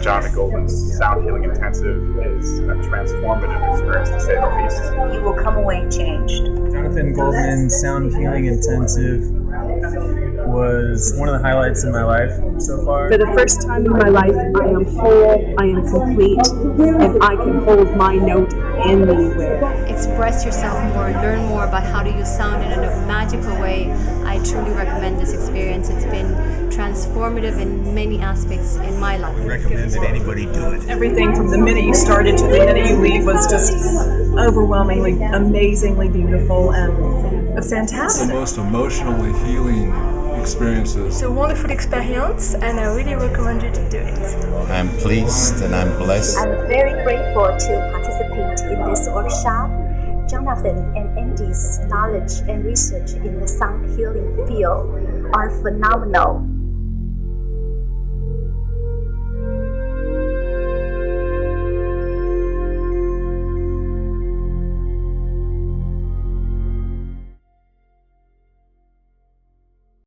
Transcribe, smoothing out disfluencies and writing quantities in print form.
Jonathan Goldman's Sound Healing Intensive is a transformative experience, to say the least. You will come away changed. Jonathan Goldman's Sound Healing Intensive was one of the highlights in my life so far. For the first time in my life, I am whole, I am complete, and I can hold my note anywhere. Express yourself more, learn more about how to use sound in a magical way. I truly recommend this experience. It's been transformative in many aspects in my life. I recommend that anybody do it. Everything from the minute you started to the minute you leave was just overwhelmingly, amazingly beautiful and fantastic. The most emotionally healing experiences. It's a wonderful experience and I really recommend you to do it. I'm pleased and I'm blessed. I'm very grateful to participate in this workshop. Jonathan and Andy's knowledge and research in the sound healing field are phenomenal.